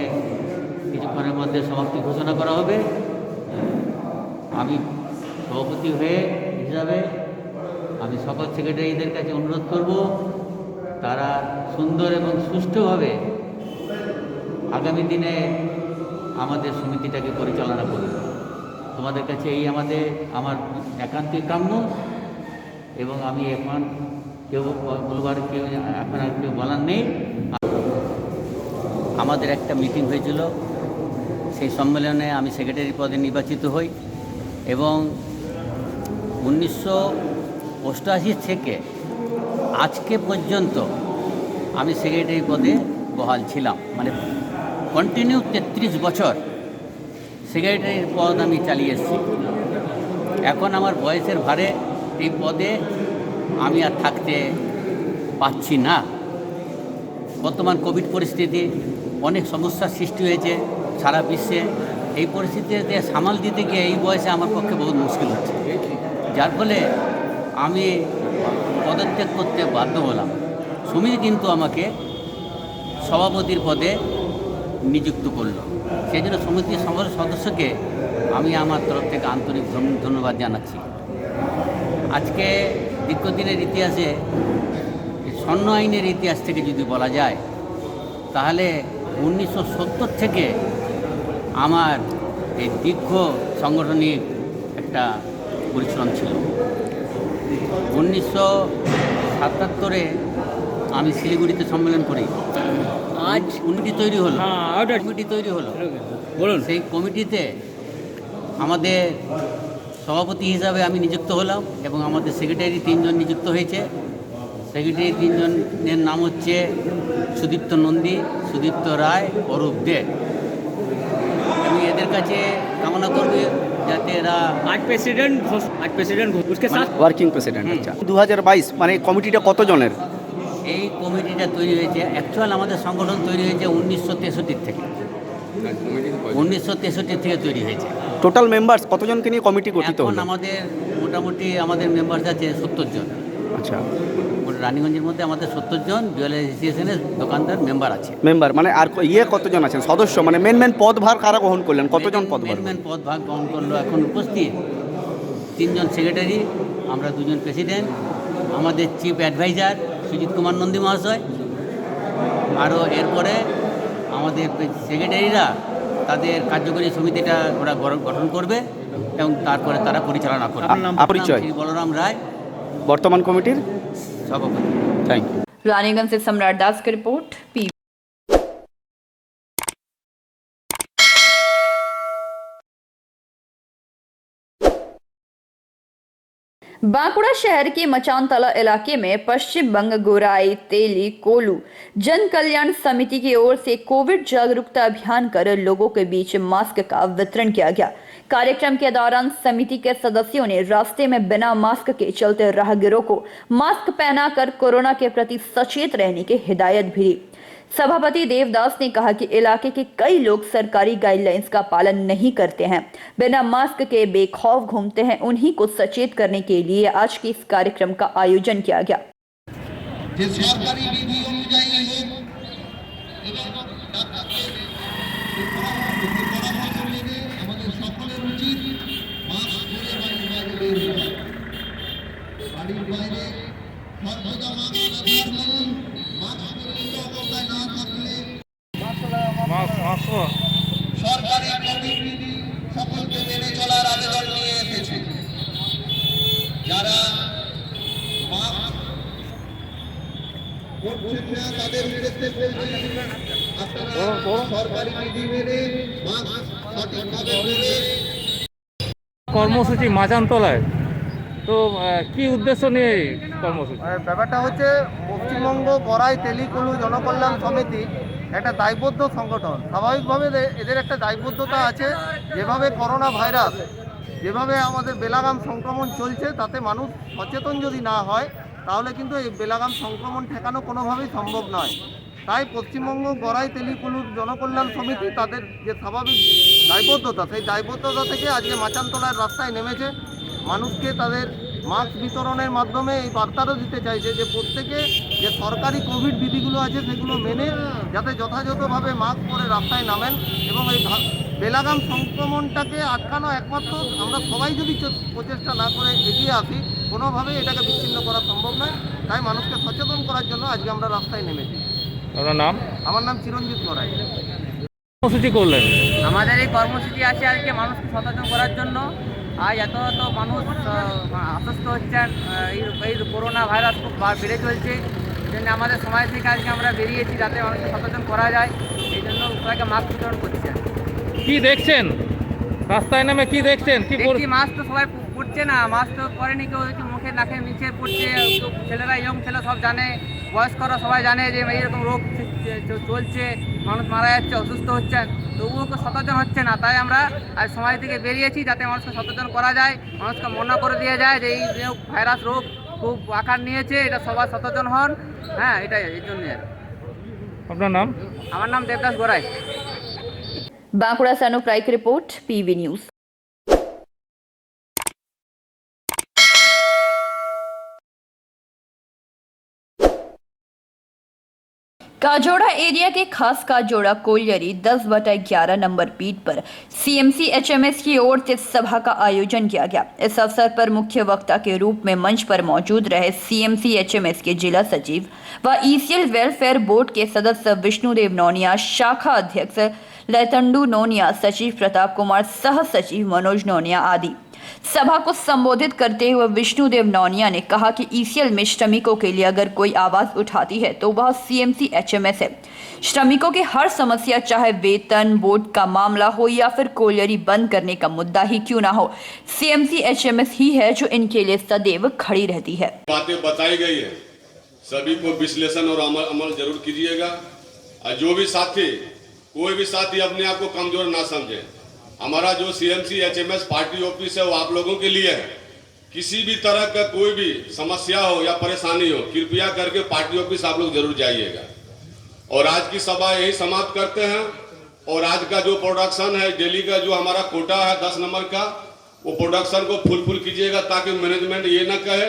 R: কিছুক্ষণের মধ্যে সমাপ্তি ঘোষণা করা হবে। আমি সভাপতি হয়ে হিসাবে আমি সকল সেক্রেটারিদের কাছে অনুরোধ করব তারা সুন্দর এবং সুষ্ঠুভাবে আগামী দিনে আমাদের সমিতিটাকে পরিচালনা করবে। তোমাদের কাছে এই আমার একান্তই কাম্য এবং আমি এখন কেউ এখন আর কেউ বলার নেই। আমাদের একটা মিটিং হয়েছিল, সেই সম্মেলনে আমি সেক্রেটারি পদে নির্বাচিত হই এবং 1988 থেকে আজকে পর্যন্ত আমি সেক্রেটারি পদে বহাল ছিলাম, মানে কন্টিনিউ 33 বছর সেক্রেটারির পদ আমি চালিয়ে এসেছি। এখন আমার বয়সের ভারে এই পদে আমি আর থাকতে পারছি না। বর্তমান কোভিড পরিস্থিতি অনেক সমস্যার সৃষ্টি হয়েছে সারা বিশ্বে। এই পরিস্থিতিতে সামাল দিতে গিয়ে এই বয়সে আমার পক্ষে বহুত মুশকিল হচ্ছে, যার ফলে আমি পদত্যাগ করতে বাধ্য হলাম। সমিতি কিন্তু আমাকে সভাপতির পদে নিযুক্ত করলো, সেই জন্য সমিতির সকল সদস্যকে আমি আমার তরফ থেকে আন্তরিক ধন্যবাদ জানাচ্ছি। আজকে দীর্ঘদিনের ইতিহাসে স্বর্ণ আইনের ইতিহাস থেকে যদি বলা যায় তাহলে 1970 থেকে আমার এই দীর্ঘ সাংগঠনিক একটা পরিশ্রম ছিল। 1977-এ আমি শিলিগুড়িতে সম্মেলন করি। আজ কমিটি তৈরি হলো, বলুন। সেই কমিটিতে আমাদের সভাপতি হিসাবে আমি নিযুক্ত হলাম এবং আমাদের সেক্রেটারি 3 জন নিযুক্ত হয়েছে। সেক্রেটারি 3 জনের নাম হচ্ছে সুদীপ্ত নন্দী, সুদীপ্ত রায়, অরূপ দে। আমি এদের কাছে কামনা করব যাতে এরা
I: आज प्रेसिडेंट उसके साथ
C: ওয়ার্কিং প্রেসিডেন্ট। আচ্ছা, 2022 মানে কমিটিটা কত জনের?
R: এই কমিটিটা তৈরি হয়েছে, অ্যাকচুয়াল আমাদের সংগঠন তৈরি হয়েছে 1963 থেকে। 1963 থেকে তৈরি হয়েছে।
C: টোটাল মেম্বার্স কতজনকে নিয়ে কমিটি গঠিত হলো?
R: এখন আমাদের মোটামুটি আমাদের মেম্বার্স আছে 70 জন।
C: আচ্ছা,
R: রানীগঞ্জের মধ্যে আমাদের 70 জন জুয়েলারি অ্যাসোসিয়েশনের দোকানদার মেম্বার আছে।
C: মেম্বার মানে আর কতজন আছেন সদস্য? মানে মেন পদভার কারা গ্রহণ করলেন? কতজন পদভার?
R: মেন পদভার গ্রহণ করলো এখন উপস্থিত 3 জন সেক্রেটারি, আমরা 2 জন প্রেসিডেন্ট, আমাদের চিফ অ্যাডভাইজার সুজিত কুমার নন্দী মহাশয়, আরও এরপরে আমাদের সেক্রেটারিরা তাদের কার্যকরী সমিতিটা ওরা গঠন করবে এবং তারপরে তারা পরিচালনা করবে।
C: পরিচয়?
R: শ্রী বলরাম রায়,
C: বর্তমান কমিটির
R: সভাপতি।
C: Thank you.
A: रानीगंज से सम्राट दास की रिपोर्ट। पी बांकुड़ा शहर के मचानतला इलाके में पश्चिम बंग गोराई तेली कोलू जन कल्याण समिति की ओर से कोविड जागरूकता अभियान कर लोगों के बीच मास्क का वितरण किया गया। कार्यक्रम के दौरान समिति के सदस्यों ने रास्ते में बिना मास्क के चलते राहगीरों को मास्क पहनाकर कोरोना के प्रति सचेत रहने की हिदायत भी दी। सभापति देवदास ने कहा कि इलाके के कई लोग सरकारी गाइडलाइंस का पालन नहीं करते हैं, बिना मास्क के बेखौफ घूमते हैं। उन्हीं को सचेत करने के लिए आज के इस कार्यक्रम का आयोजन किया गया।
H: সরকারি প্রতিনিধি সকলকে মেনে চলার আবেদন নিয়ে এসেছে। যারা মাস্ক করছেন না তাদের বিরুদ্ধে বলছি, আপনারা সরকারি বিধি মেনে মাস্ক সঠিকভাবে পরে।
D: কর্মসূচি মাচানতলায় তো কি উদ্দেশ্য নিয়ে এই কর্মসূচি?
Q: ব্যাপারটা হচ্ছে পশ্চিমবঙ্গ গড়াই তেলিকুলু জনকল্যাণ সমিতি একটা দায়বদ্ধ সংগঠন। স্বাভাবিকভাবে এদের একটা দায়বদ্ধতা আছে। যেভাবে করোনা ভাইরাস, যেভাবে আমাদের বেলাগাম সংক্রমণ চলছে, তাতে মানুষ সচেতন যদি না হয় তাহলে কিন্তু এই বেলাগাম সংক্রমণ ঠেকানো কোনোভাবেই সম্ভব নয়। তাই পশ্চিমবঙ্গ গড়াই তেলিকুলু জনকল্যাণ সমিতি তাদের যে স্বাভাবিক দায়বদ্ধতা, সেই দায়বদ্ধতা থেকে আজকে মাচানতলার রাস্তায় নেমেছে। মানুষকে তাদের মাস্ক বিতরণের মাধ্যমে এই বার্তারও দিতে চাইছে যে প্রত্যেকে যে সরকারি কোভিড বিধিগুলো আছে সেগুলো মেনে যাতে যথাযথভাবে মাস্ক পরে রাস্তায় নামেন এবং এই বেলাগাম সংক্রমণটাকে আটকানো একমাত্র আমরা সবাই যদি প্রচেষ্টা না করে এগিয়ে আসি, কোনোভাবেই এটাকে বিচ্ছিন্ন করা সম্ভব নয়। তাই মানুষকে সচেতন করার জন্য আজকে আমরা রাস্তায় নেমেছি।
D: আপনার নাম?
Q: আমার নাম চিরঞ্জিত গড়াই।
D: কর্মসূচি করলেন?
R: আমাদের এই কর্মসূচি আছে আজকে মানুষকে সচেতন করার জন্য। আজ এত মানুষ অসুস্থ হচ্ছেন, এই করোনা ভাইরাস খুব বেড়ে চলছে। এই জন্য আমাদের সমাজ থেকে আজকে আমরা বেরিয়েছি যাতে মানুষকে সচেতন করা যায়। এই জন্য সবাইকে মাস্ক বিতরণ করছে।
D: কি দেখছেন রাস্তায় নেমে? কি দেখছেন? কি
R: মাস্ক তো সবাই পড়ছে না, মাস্ক তো পরেনি কেউ, মুখে নাকের নিচে পড়ছে। ছেলেরা, ইয়ং ছেলে সব জানে, বয়স্করা সবাই জানে যে এইরকম রোগ চলছে, মানুষ মারা যাচ্ছে, অসুস্থ হচ্ছেন, তবুও কেউ সচেতন হচ্ছে না। তাই আমরা আজ সমাজ থেকে বেরিয়েছি যাতে মানুষকে সচেতন করা যায়, মানুষকে মনে করে দিয়ে যায় যে এই ভাইরাস রোগ খুব আকার নিয়েছে, এটা সবাই সচেতন হন। হ্যাঁ, এটাই এই জন্য।
D: আপনার নাম?
R: আমার নাম দেবদাস গোরাই।
A: बांकुड़ा से अनुप राय की रिपोर्ट, पीवी न्यूज। काजोड़ा एरिया के खास काजोड़ा कोलियरी 10/11 नंबर पीठ पर सीएमसी एचएमएस की ओर से सभा का आयोजन किया गया। इस अवसर पर मुख्य वक्ता के रूप में मंच पर मौजूद रहे सीएमसी एचएमएस के जिला सचिव व ईसीएल वेलफेयर बोर्ड के सदस्य विष्णुदेव नोनिया, शाखा अध्यक्ष लैतंडू नोनिया, सचिव प्रताप कुमार, सह सचिव मनोज नोनिया आदि। सभा को संबोधित करते हुए विष्णुदेव नौनिया ने कहा कि ईसीएल में श्रमिकों के लिए अगर कोई आवाज उठाती है तो वह सीएमसी एचएमएस है। श्रमिकों की हर समस्या, चाहे वेतन, बोर्ड का मामला हो या फिर कोलियरी बंद करने का मुद्दा ही क्यों ना हो, सीएमसी एचएमएस ही है जो इनके लिए सदैव खड़ी रहती है।
S: बातें बताई गई है, सभी को विश्लेषण और अमल जरूर कीजिएगा। और जो भी साथी, कोई भी साथी अपने आप को कमजोर ना समझे। हमारा जो सीएमसी एचएमएस पार्टी ऑफिस है वो आप लोगों के लिए है। किसी भी तरह का कोई भी समस्या हो या परेशानी हो, कृपया करके पार्टी ऑफिस आप लोग जरूर जाइएगा। और आज की सभा यही समाप्त करते हैं। और आज का जो प्रोडक्शन है, डेली का जो हमारा कोटा है 10 नंबर का, वो प्रोडक्शन को फुल कीजिएगा ताकि मैनेजमेंट ये ना कहे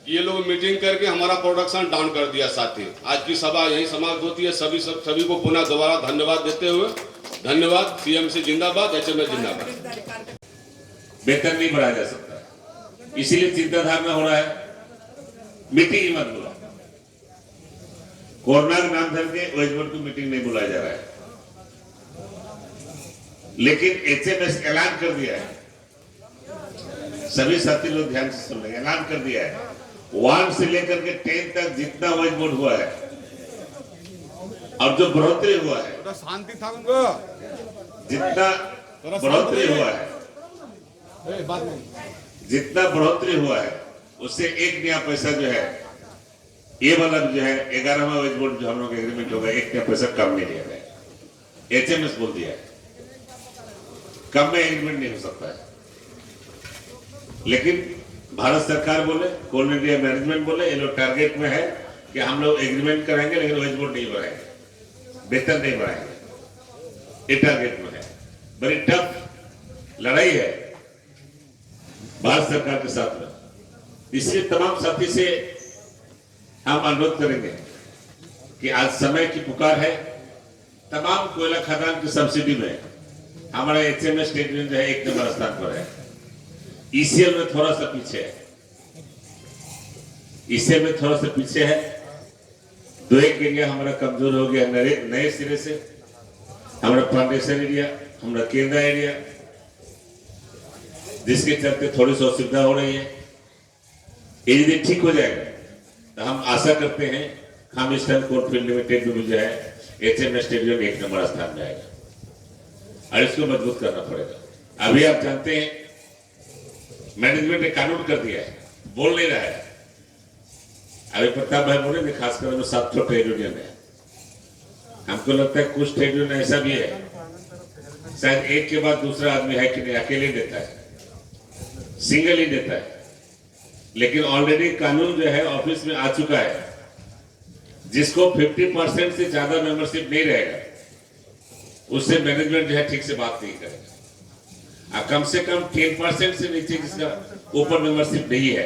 S: कि ये लोग मीटिंग करके हमारा प्रोडक्शन डाउन कर दिया। साथी, आज की सभा यही समाप्त होती है। सभी को पुनः दोबारा धन्यवाद देते हुए, धन्यवाद। सीएमसी जिंदाबाद, एचएमएस जिंदाबाद।
T: वेतन नहीं बढ़ाया जा सकता, इसीलिए चिंताधारणा हो रहा है, मीटिंग ही मत बुला। कोरोना के नाम धर के वेज बोर्ड की मीटिंग नहीं बुलाया जा रहा है। लेकिन एचएमएस ऐलान कर दिया है, सभी साथी लोग ध्यान से सुन लेंगे। ऐलान कर दिया है 1 से लेकर के 10 तक जितना वेज बोर्ड हुआ है और जो बढ़ोतरी हुआ है,
J: शांति
T: जितना बढ़ोतरी हुआ है, जितना बढ़ोतरी हुआ है उससे 1 नया पैसा जो है ये वाला जो है 11वां वेज बोर्ड जो हम लोग एग्रीमेंट होगा 1 नया पैसा कम नहीं लिया गया। HMS बोल दिया है कम में एग्रीमेंट नहीं हो सकता है, लेकिन भारत सरकार बोले, कोल इंडिया मैनेजमेंट बोले, ये लोग टारगेट में है कि हम लोग एग्रीमेंट कराएंगे लेकिन वेज बोर्ड नहीं बढ़ाएंगे, वेतन नहीं बढ़ाएंगे, ये टारगेट में है। बड़ी टफ लड़ाई है भारत सरकार के साथ में, इसलिए तमाम साथी से हम अनुरोध करेंगे कि आज समय की पुकार है। तमाम कोयला खदान की सब्सिडी में हमारा HMS स्टेट में जो है 1 नंबर स्थान पर है। ECL में थोड़ा सा पीछे है, ECL में थोड़ा सा पीछे है। 2-1 एरिया हमारा कमजोर हो गया नए सिरे से, हमारा फाउंडेशन एरिया, हमारा केंद्र एरिया, जिसके चलते थोड़ी सी असुविधा हो रही है। ये यदि ठीक हो जाएगा तो हम आशा करते हैं हम ईस्टर्न कोलफील्ड लिमिटेड में जो है HMS स्टेडियम 1 नंबर स्थान में आएगा और इसको मजबूत करना पड़ेगा। अभी आप जानते हैं मैनेजमेंट ने कानून कर दिया है, बोल नहीं रहा है। अभी प्रताप भाई बोले ने खासकर में 7 ट्रेड यूनियन है। हमको लगता है कुछ ट्रेड यूनियन ऐसा भी है शायद एक के बाद दूसरा आदमी है कि नहीं अकेले देता है, सिंगल ही देता है, लेकिन ऑलरेडी कानून जो है ऑफिस में आ चुका है। जिसको 50% से ज्यादा मेंबरशिप नहीं रहेगा उससे मैनेजमेंट जो है ठीक से बात नहीं करेगा। कम से कम 10% से नीचे जिसका ऊपर मेंबरशिप नहीं है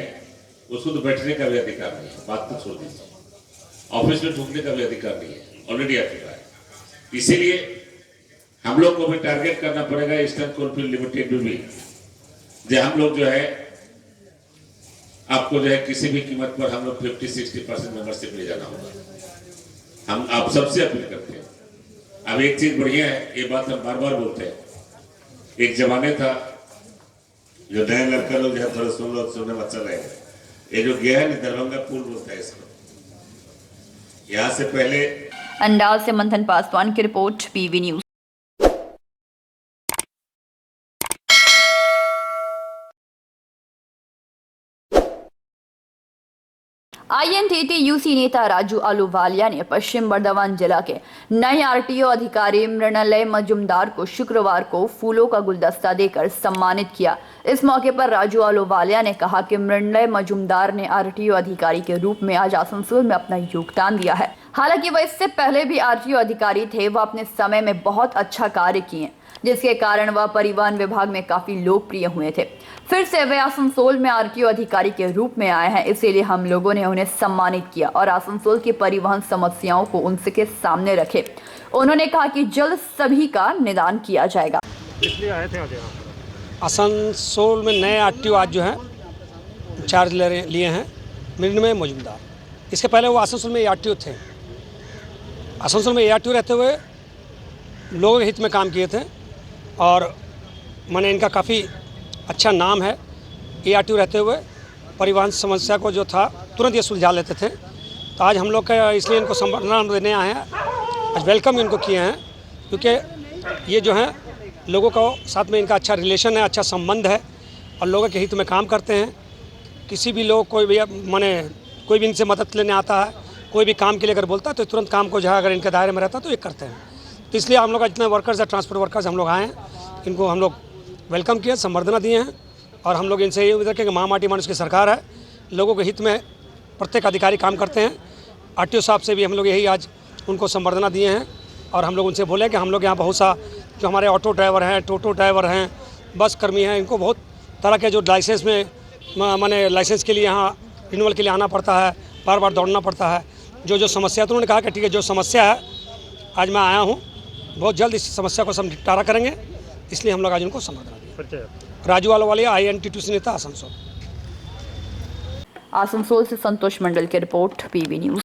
T: उसको तो बैठने का भी अधिकार नहीं है, बात तो छोड़ दीजिए, ऑफिस में ढूंढने का भी अधिकार नहीं है, ऑलरेडी आ चुका है। इसीलिए हम लोग को भी टारगेट करना पड़ेगा ईस्टर्न कोलफील्ड लिमिटेड में भी, जो हम लोग जो है आपको जो है किसी भी कीमत पर हम लोग 50-60% मेंबरशिप ले जाना होगा। हम आप सबसे अपील करते हैं। अब एक चीज बढ़िया है, ये बात हम बार बार बोलते हैं, एक जमाने था जो नया लड़का लोग जो थोड़ा सुनने में अच्छा लगेगा, ये जो गया है ना दरभंगा पुल बोलता है इसको, यहाँ से पहले
A: अंडाल से मंथन पासवान की रिपोर्ट, PV न्यूज। INTTUC नेता राजू आलूवालिया ने पश्चिम बर्धमान जिला के नए RTO अधिकारी मृणालय मजुमदार को शुक्रवार को फूलों का गुलदस्ता देकर सम्मानित किया। इस मौके पर राजू आलूवालिया ने कहा कि मृणालय मजुमदार ने RTO अधिकारी के रूप में आज आसनसोल में अपना योगदान दिया है। हालांकि वह इससे पहले भी RTO अधिकारी थे, वह अपने समय में बहुत अच्छा कार्य किए, जिसके कारण वह परिवहन विभाग में काफी लोकप्रिय हुए थे। फिर से वे आसनसोल में RTO अधिकारी के रूप में आए हैं, इसीलिए हम लोगों ने उन्हें सम्मानित किया और आसनसोल की परिवहन समस्याओं को उनके सामने रखे। उन्होंने कहा कि जल्द सभी का निदान किया जाएगा।
B: इसलिए आए थे आज यहाँ पर।
L: आसनसोल में नए RTO आज जो हैं चार्ज लिए हैं मृणालय मजुमदार। इसके पहले वो आसनसोल में ARTO थे। आसनसोल में ARTO रहते हुए लोगों के हित में काम किए थे और मैंने इनका काफ़ी अच्छा नाम है। ARTO रहते हुए परिवहन समस्या को जो था तुरंत ये सुलझा लेते थे। तो आज हम लोग का इसलिए इनको संबर्धना देने आए हैं, आज वेलकम इनको किए हैं, क्योंकि ये जो हैं लोगों को साथ में इनका अच्छा रिलेशन है, अच्छा संबंध है और लोगों के हित में काम करते हैं। किसी भी लोग कोई भी माने कोई भी इनसे मदद लेने आता है, कोई भी काम के लिए अगर बोलता है तो तुरंत काम को जहाँ अगर इनके दायरे में रहता है तो ये करते हैं। तो इसलिए हम लोग का जितने वर्कर्स हैं, ट्रांसपोर्ट वर्कर्स हम लोग आए हैं, इनको हम लोग वेलकम किए, संबर्धना दिए हैं और हम लोग इनसे ये उम्मीद रखें कि महामाटी मानुष की सरकार है, लोगों के हित में प्रत्येक अधिकारी काम करते हैं। RTO साहब से भी हम लोग यही आज उनको संबर्धना दिए हैं और हम लोग उनसे बोले कि हम लोग यहाँ बहुत सा जो हमारे ऑटो ड्राइवर हैं, टोटो ड्राइवर हैं, बस कर्मी हैं, इनको बहुत तरह के जो लाइसेंस में माने लाइसेंस के लिए यहाँ रिन्यूअल के लिए आना पड़ता है, बार बार दौड़ना पड़ता है। जो समस्या तो उन्होंने कहा कि ठीक है, जो समस्या है आज मैं आया हूँ, बहुत जल्द इस समस्या को हम निपटारा करेंगे, इसलिए हम लोग आज उनको संबर्धना दिए। राजू आलूवालिया INTTUC नेता आसनसोल।
A: आसनसोल से संतोष मंडल की रिपोर्ट, PV न्यूज।